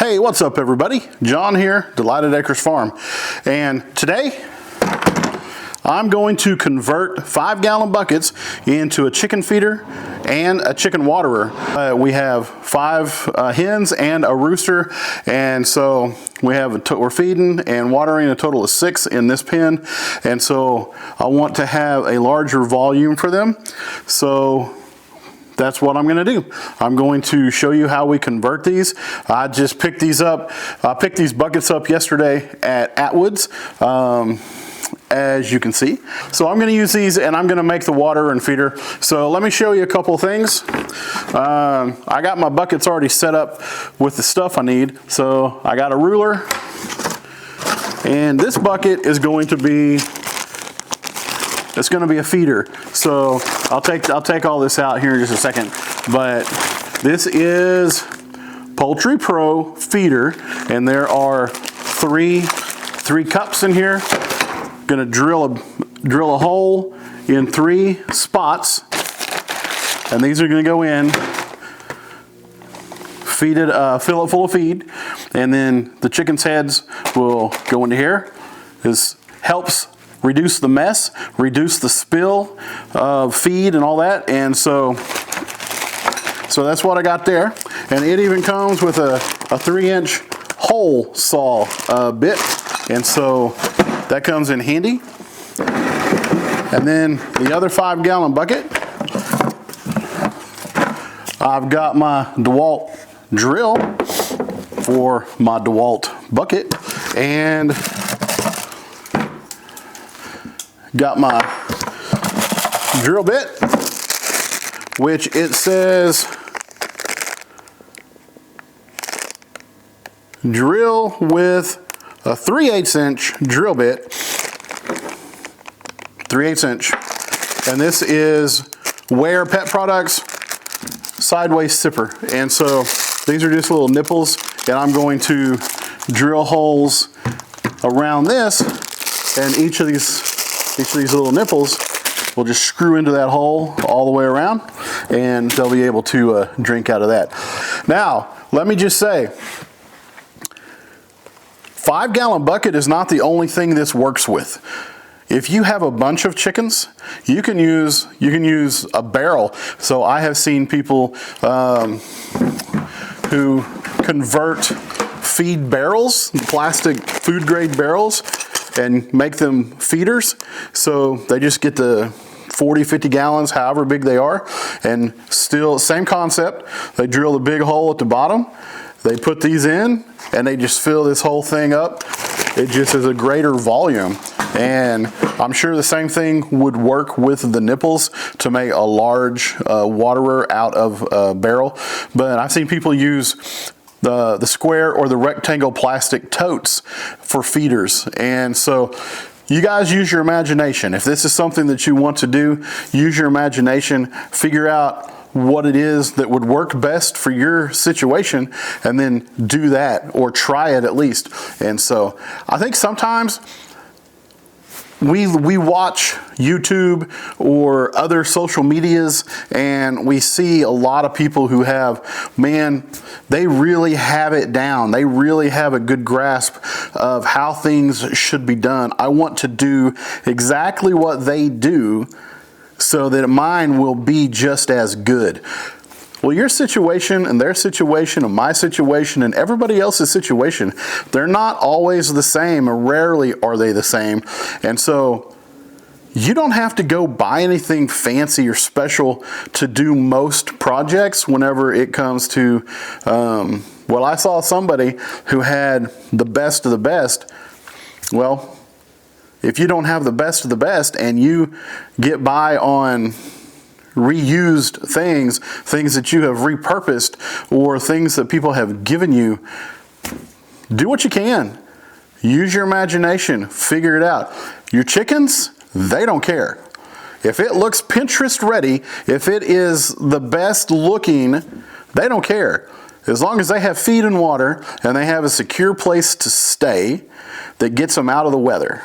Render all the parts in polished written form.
Hey, what's up everybody? John here, Delighted Acres Farm. And today, I'm going to convert 5-gallon buckets into a chicken feeder and a chicken waterer. We have 5 hens and a rooster, and so we're feeding and watering a total of 6 in this pen, and so I want to have a larger volume for them. So that's what I'm going to do. I'm going to show you how we convert these. I just picked these up. I picked these buckets up yesterday at Atwood's, as you can see. So I'm going to use these and I'm going to make the water and feeder. So let me show you a couple things. I got my buckets already set up with the stuff I need. So I got a ruler, and this bucket is going to be a feeder. So I'll take all this out here in just a second. But this is Poultry Pro feeder, and there are three cups in here. Gonna drill a hole in 3 spots, and these are gonna go in, feed it, fill it full of feed, and then the chicken's heads will go into here. This helps reduce the mess, reduce the spill of feed and all that. And so that's what I got there. And it even comes with a 3-inch hole saw bit. And so that comes in handy. And then the other 5-gallon bucket, I've got my DeWalt drill for my DeWalt bucket, and got my drill bit, which it says drill with a 3/8 inch drill bit, 3/8 inch, and this is Ware Pet Products sideways sipper. And so these are just little nipples, and I'm going to drill holes around this, and each of these little nipples will just screw into that hole all the way around, and they'll be able to drink out of that. Now, let me just say, 5-gallon bucket is not the only thing this works with. If you have a bunch of chickens, you can use a barrel. So I have seen people who convert feed barrels, plastic food grade barrels, and make them feeders. So they just get the 40, 50 gallons, however big they are, and still same concept. They drill the big hole at the bottom, they put these in, and they just fill this whole thing up. It just is a greater volume. And I'm sure the same thing would work with the nipples to make a large waterer out of a barrel. But I've seen people use the square or the rectangle plastic totes for feeders. And so you guys use your imagination. If this is something that you want to do, use your imagination, figure out what it is that would work best for your situation, and then do that, or try it at least. And so I think sometimes we watch YouTube or other social medias, and we see a lot of people who have, man, they really have it down. They really have a good grasp of how things should be done. I want to do exactly what they do so that mine will be just as good. Well, your situation and their situation and my situation and everybody else's situation, they're not always the same, or rarely are they the same. And so you don't have to go buy anything fancy or special to do most projects whenever it comes to, well, I saw somebody who had the best of the best. Well, if you don't have the best of the best and you get by on reused things that you have repurposed, or things that people have given you, do what you can. Use your imagination, figure it out. Your chickens, they don't care. If it looks Pinterest ready, if it is the best looking, they don't care. As long as they have feed and water and they have a secure place to stay that gets them out of the weather.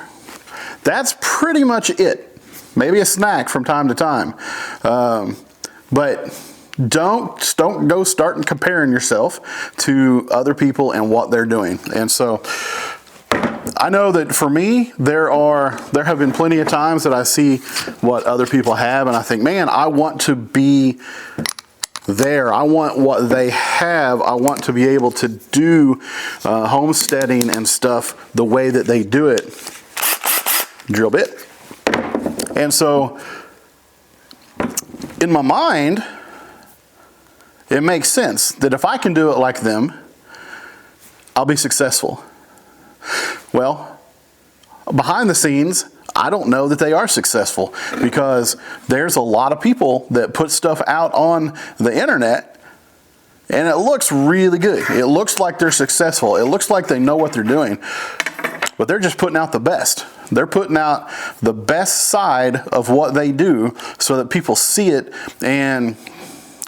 That's pretty much it. Maybe a snack from time to time. But don't go starting comparing yourself to other people and what they're doing. And so I know that for me, there have been plenty of times that I see what other people have, and I think, man, I want to be there. I want what they have. I want to be able to do homesteading and stuff the way that they do it. Drill bit. And so in my mind, it makes sense that if I can do it like them, I'll be successful. Well, behind the scenes, I don't know that they are successful, because there's a lot of people that put stuff out on the internet and it looks really good. It looks like they're successful. It looks like they know what they're doing, but they're just putting out the best. They're putting out the best side of what they do so that people see it and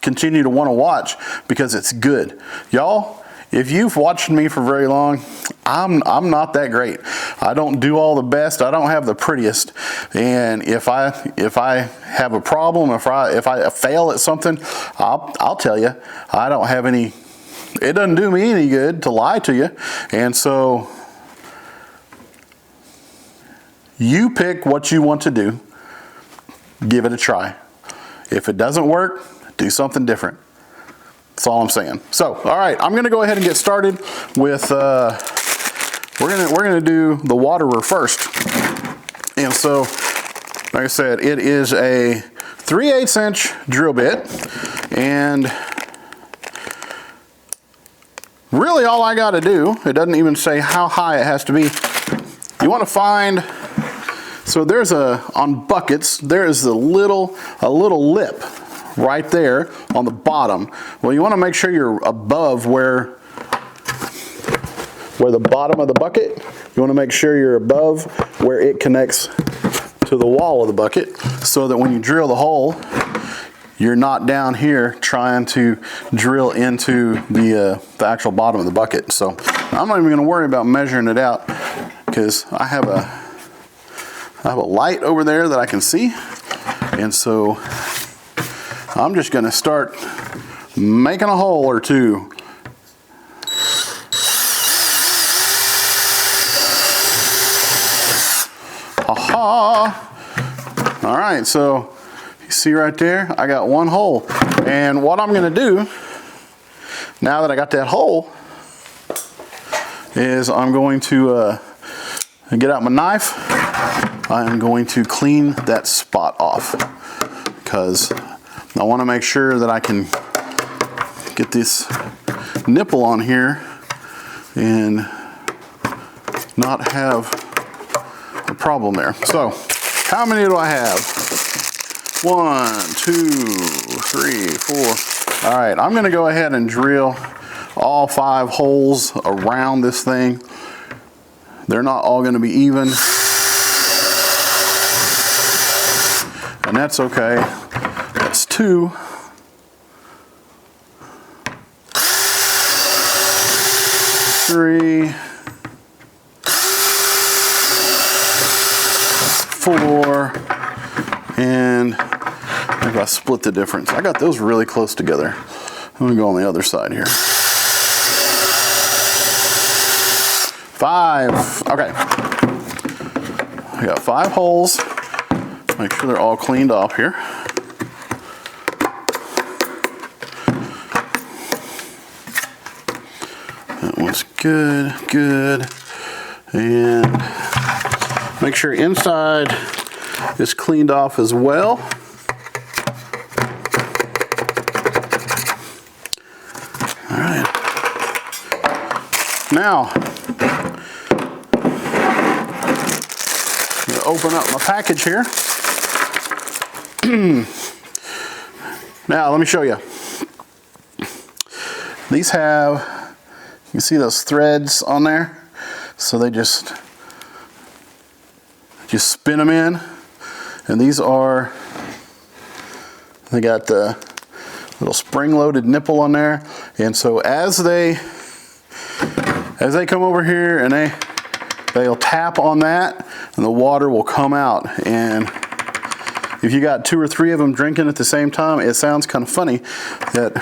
continue to want to watch because it's good. Y'all, if you've watched me for very long, I'm not that great. I don't do all the best. I don't have the prettiest. And if I have a problem, if I fail at something, I'll tell you. I don't have any. It doesn't do me any good to lie to you. And so you pick what you want to do. Give it a try. If it doesn't work, do something different. That's all I'm saying. So, all right, I'm gonna go ahead and get started with, we're gonna do the waterer first. And so, like I said, it is a 3/8 inch drill bit, and really all I gotta do, it doesn't even say how high it has to be. You wanna find, so there's on buckets, there is a little lip right there on the bottom. Well, you want to make sure you're above where the bottom of the bucket, you want to make sure you're above where it connects to the wall of the bucket, so that when you drill the hole, you're not down here trying to drill into the actual bottom of the bucket. So I'm not even going to worry about measuring it out, because I have a light over there that I can see, and so I'm just going to start making a hole or two. Aha! All right, so you see right there, I got one hole. And what I'm going to do, now that I got that hole, is I'm going to get out my knife. I'm going to clean that spot off, because I want to make sure that I can get this nipple on here and not have a problem there. So, how many do I have? 1, 2, 3, 4. All right, I'm going to go ahead and drill all 5 holes around this thing. They're not all going to be even, and that's okay. That's 2. 3. 4. And I gotta split the difference. I got those really close together. I'm gonna go on the other side here. 5. Okay. I got 5 holes. Make sure they're all cleaned off here. That one's good, good. And make sure inside is cleaned off as well. All right. Now, I'm going to open up my package here. Now, let me show you. These have, you see those threads on there? So they just spin them in. And these are, they got the little spring-loaded nipple on there. And so as they come over here and they'll tap on that, and the water will come out. And if you got 2 or 3 of them drinking at the same time, it sounds kind of funny that,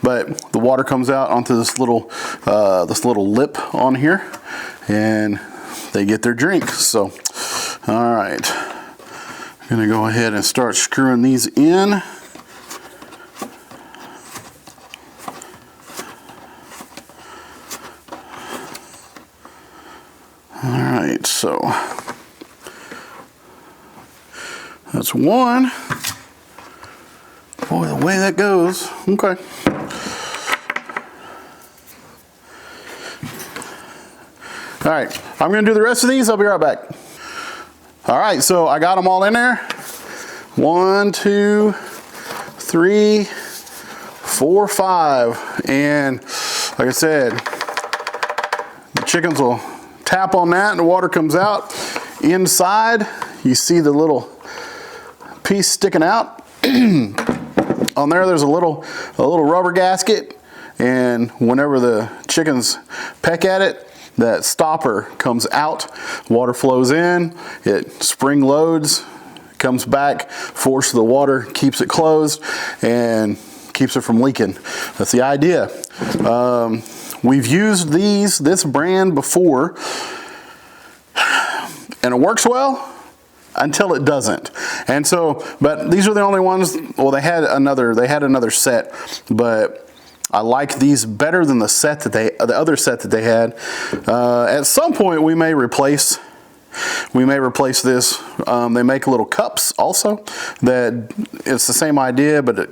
but the water comes out onto this little lip on here, and they get their drink. So, all right, I'm gonna go ahead and start screwing these in. All right, so that's one. Boy, the way that goes. Okay. All right, I'm gonna do the rest of these. I'll be right back. All right, so I got them all in there. 1, 2, 3, 4, 5. And like I said, the chickens will tap on that and the water comes out. Inside, you see the little piece sticking out. On there, there's a little rubber gasket, and whenever the chickens peck at it, that stopper comes out, water flows in, it spring loads, comes back, force of the water keeps it closed and keeps it from leaking. That's the idea. We've used this brand before, and it works well until it doesn't. And so, but these are the only ones. Well, they had another set, but I like these better than the other set that they had. At some point, we may replace this. They make little cups also. That it's the same idea, but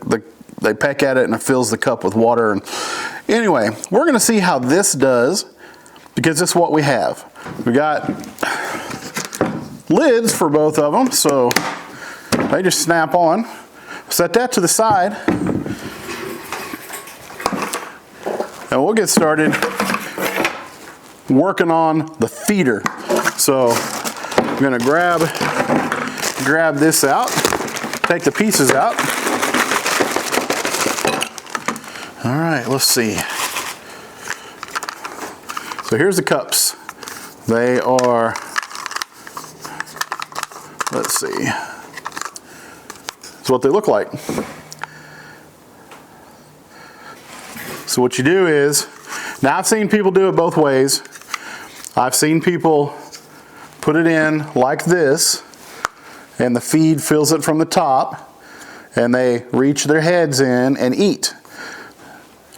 they peck at it and it fills the cup with water. And anyway, we're going to see how this does, because this is what we have. We got lids for both of them, so they just snap on. Set that to the side, and we'll get started working on the feeder. So I'm going to grab this out, take the pieces out. All right, let's see. So here's the cups. They are, let's see, that's what they look like. So what you do is, now I've seen people do it both ways. I've seen people put it in like this, and the feed fills it from the top, and they reach their heads in and eat.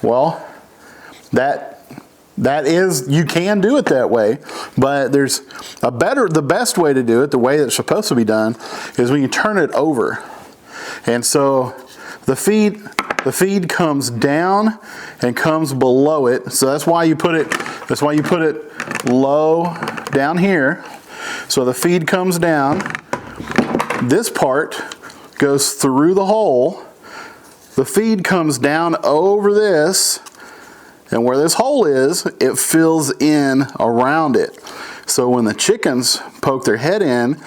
Well, that is, you can do it that way, but there's the best way to do it, the way that it's supposed to be done, is when you turn it over. And so the feed comes down and comes below it. So that's why you put it low down here. So the feed comes down. This part goes through the hole. The feed comes down over this, and where this hole is, it fills in around it. So when the chickens poke their head in,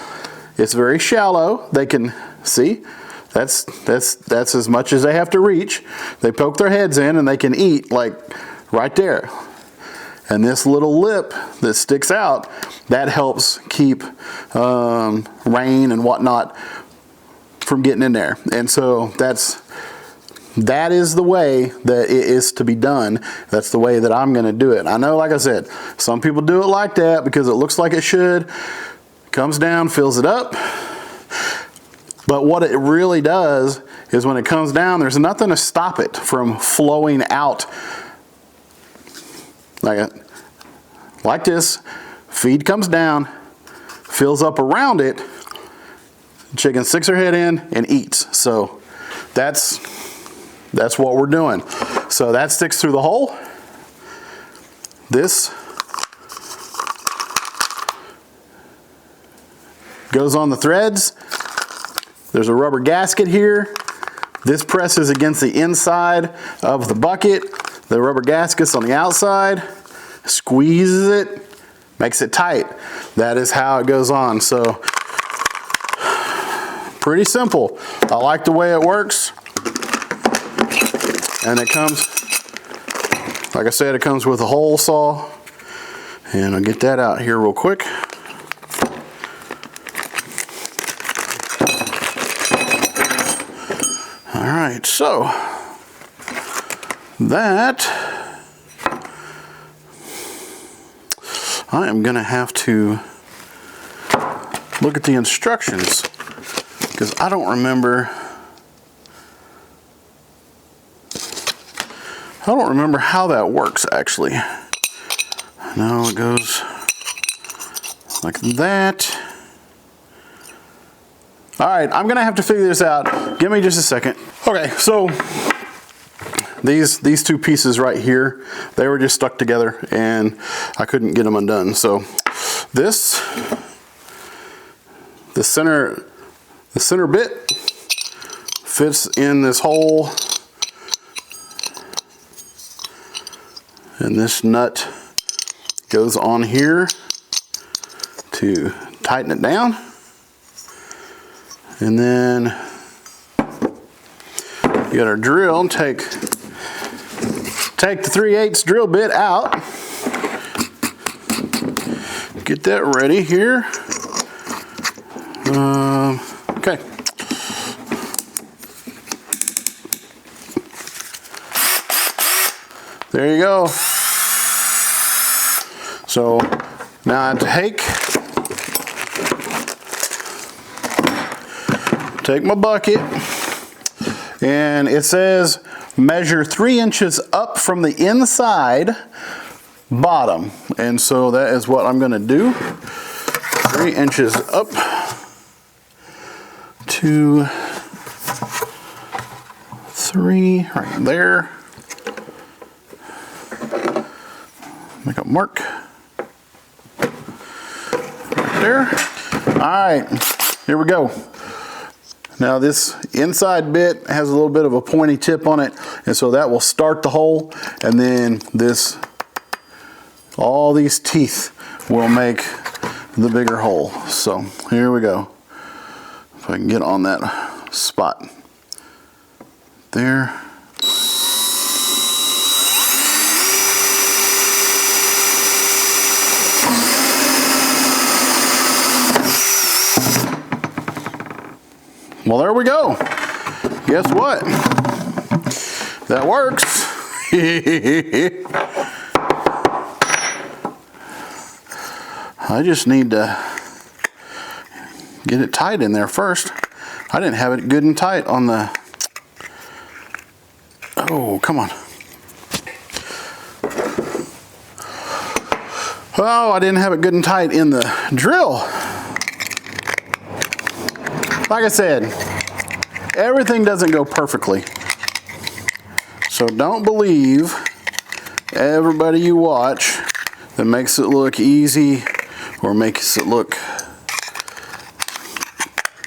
it's very shallow. They can see, that's as much as they have to reach. They poke their heads in and they can eat like right there. And this little lip that sticks out, that helps keep rain and whatnot from getting in there. And so that is the way that it is to be done. That's the way that I'm going to do it. I know, like I said, some people do it like that because it looks like it should. Comes down, fills it up. But what it really does is when it comes down, there's nothing to stop it from flowing out like this. Feed comes down, fills up around it. Chicken sticks her head in and eats. So that's what we're doing. So that sticks through the hole. This goes on the threads. There's a rubber gasket here. This presses against the inside of the bucket. The rubber gasket's on the outside. Squeezes it, makes it tight. That is how it goes on. So pretty simple. I like the way it works. And it comes, like I said, it comes with a hole saw. And I'll get that out here real quick. right, so that I am going to have to look at the instructions because I don't remember. I don't remember how that works actually. No, it goes like that. All right, I'm gonna have to figure this out. Give me just a second. Okay, so these two pieces right here, they were just stuck together and I couldn't get them undone. So the center bit fits in this hole, and this nut goes on here to tighten it down. And then you got our drill, take the 3/8 drill bit out. Get that ready here. Okay. There you go. So now I take my bucket, and it says measure 3 inches up from the inside bottom, and so that is what I'm going to do. 3 inches up to 3 right there. Make a mark right there. All right, here we go. Now this inside bit has a little bit of a pointy tip on it, and so that will start the hole, and then all these teeth will make the bigger hole. So here we go. If I can get on that spot there. Well, there we go. Guess what? That works. I just need to get it tight in there first. I didn't have it good and tight on the... Oh, come on. Oh, I didn't have it good and tight in the drill. Like I said, everything doesn't go perfectly. So don't believe everybody you watch that makes it look easy or makes it look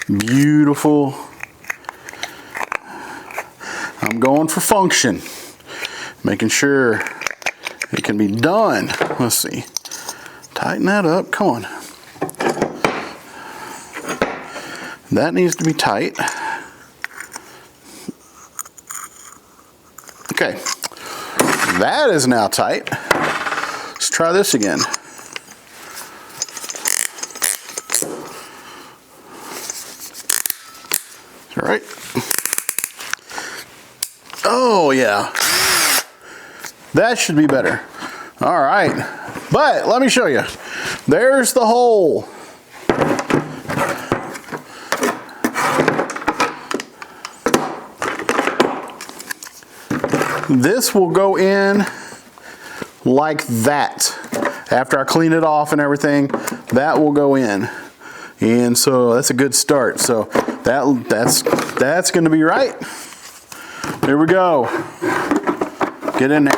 beautiful. I'm going for function, making sure it can be done. Let's see. Tighten that up. Come on. That needs to be tight. Okay, that is now tight. Let's try this again. All right. Oh yeah, that should be better. All right, but let me show you. There's the hole. This will go in like that. After I clean it off and everything, that will go in. And so that's a good start. So that's going to be right. Here we go. Get in there.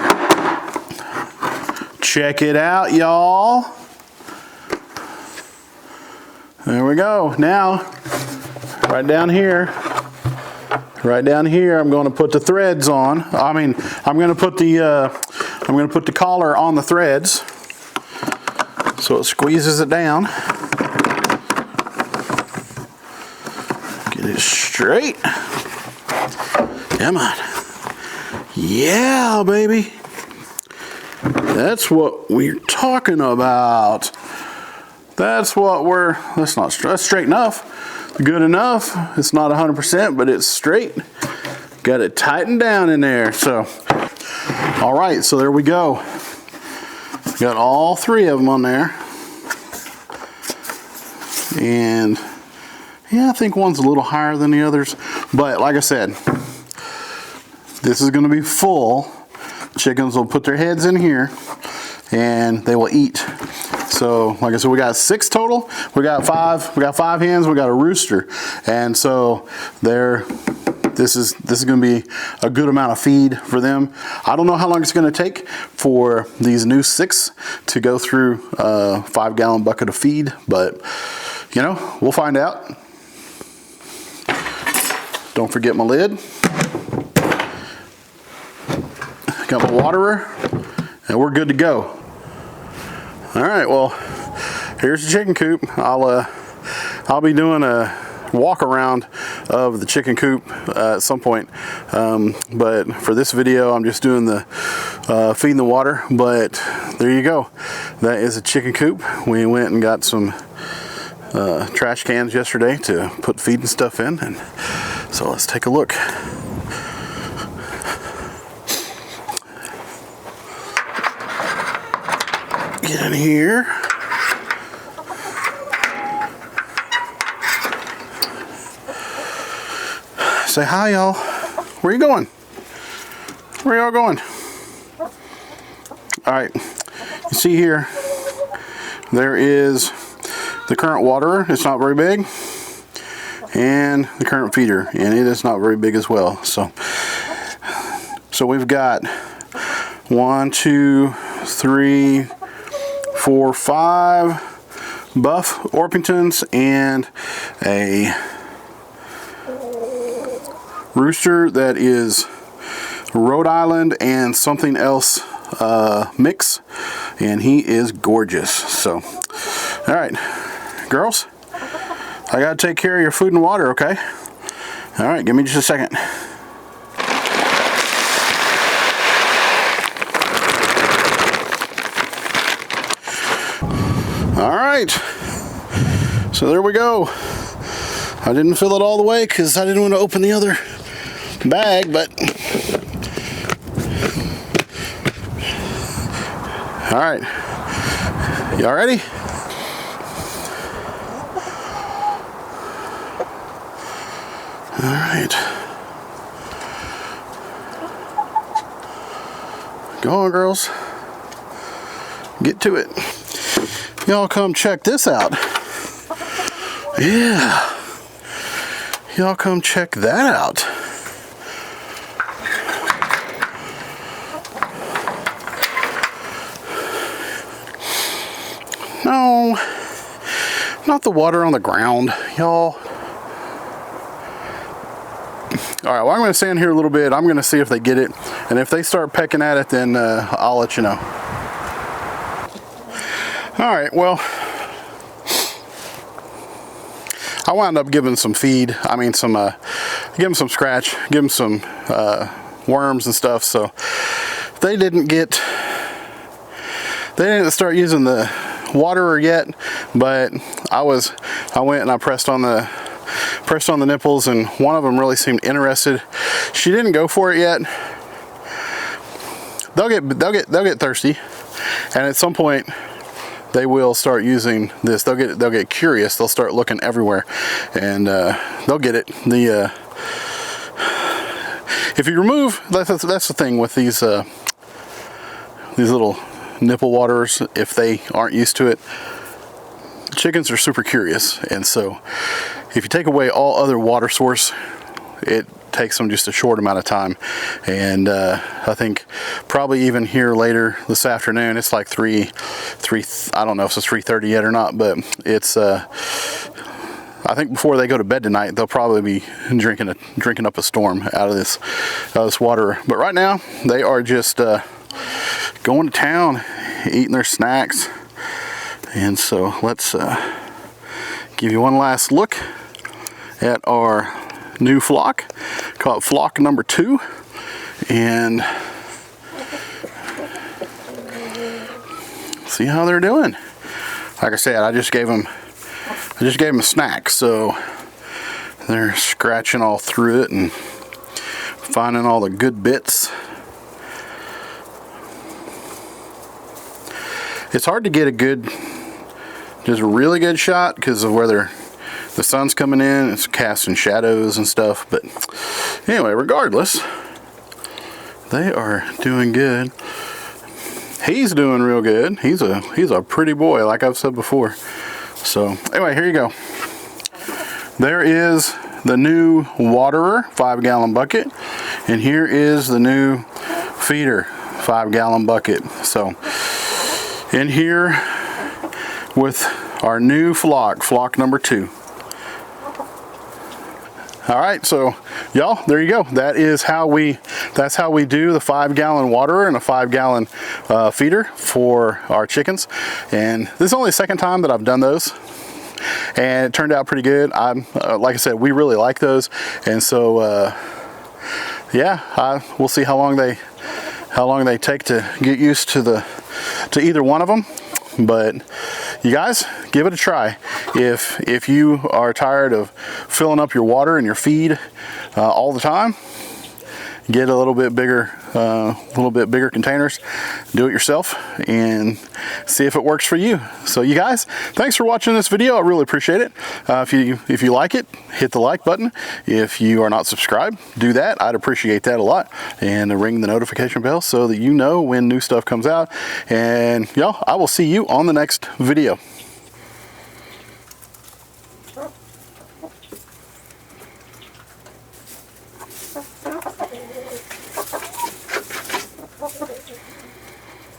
Check it out, y'all. There we go. Now, right down here, I'm going to put the threads on. I'm going to put the collar on the threads so it squeezes it down. Get it straight. Come on. Yeah, baby. That's what we're talking about. That's straight enough. Good enough. It's not 100%, but it's straight. got it tightened down in there. So, all right, so there we go. Got all 3 of them on there. And yeah, I think one's a little higher than the others. But like I said, this is gonna be full. Chickens will put their heads in here and they will eat. So like I said, we got 6 total. We got 5 hens, we got a rooster. And so this is gonna be a good amount of feed for them. I don't know how long it's gonna take for these new 6 to go through a 5-gallon bucket of feed, but you know, we'll find out. Don't forget my lid. Got my waterer, and we're good to go. All right, well, here's the chicken coop. I'll be doing a walk around of the chicken coop at some point, but for this video I'm just doing the feeding the water. But there you go, that is a chicken coop. We went and got some trash cans yesterday to put feed and stuff in, and so let's take a look. Get in here. Say hi, y'all. Where you going? Where y'all going? All right, you see here, there is the current waterer. It's not very big. And the current feeder, and it is not very big as well. So we've got 1, 2, 3, 4, 5 buff Orpingtons and a rooster that is Rhode Island and something else mix, and he is gorgeous. So, all right, girls, I gotta take care of your food and water, okay? All right, give me just a second. All right, so there we go. I didn't fill it all the way because I didn't want to open the other bag, but all right, y'all ready? All right, go on, girls, get to it. Y'all come check this out. Yeah, y'all come check that out. No, not the water on the ground, y'all. All right, well, I'm going to stand here a little bit. I'm going to see if they get it, and if they start pecking at it, then I'll let you know. All right, well, I wound up giving some feed. I mean, give them some scratch, give them some worms and stuff. So they didn't start using the waterer yet, but I went and I pressed on the nipples, and one of them really seemed interested. She didn't go for it yet. They'll get thirsty, and at some point they will start using this. They'll get curious. They'll start looking everywhere, and they'll get it. If you remove, that's the thing with these little nipple waterers. If they aren't used to it, chickens are super curious, and so if you take away all other water source, it takes them just a short amount of time. And I think probably even here later this afternoon, it's like I don't know if it's 3:30 yet or not, but it's I think before they go to bed tonight, they'll probably be drinking up a storm out of this water. But right now they are just going to town, eating their snacks. And so let's give you one last look at our new flock, called flock number 2, and see how they're doing. Like I said, I just gave them a snack, so they're scratching all through it and finding all the good bits. It's hard to get a good, just a really good shot because of where the sun's coming in, it's casting shadows and stuff. But anyway, regardless, they are doing good. He's doing real good. He's a pretty boy, like I've said before. So anyway, here you go. There is the new waterer 5-gallon bucket, and here is the new feeder 5-gallon bucket. So in here with our new flock number 2. All right, so y'all, there you go. That's how we do the 5-gallon waterer and a 5-gallon feeder for our chickens. And this is only the second time that I've done those, and it turned out pretty good. Like I said, we really like those, and so yeah, we'll see how long they take to get used to either one of them. But you guys, give it a try. If you are tired of filling up your water and your feed all the time, get a little bit bigger containers, do it yourself, and see if it works for you. So you guys, thanks for watching this video. I really appreciate it. If you like it, hit the like button. If you are not subscribed, do that. I'd appreciate that a lot. And ring the notification bell so that you know when new stuff comes out. And y'all, I will see you on the next video.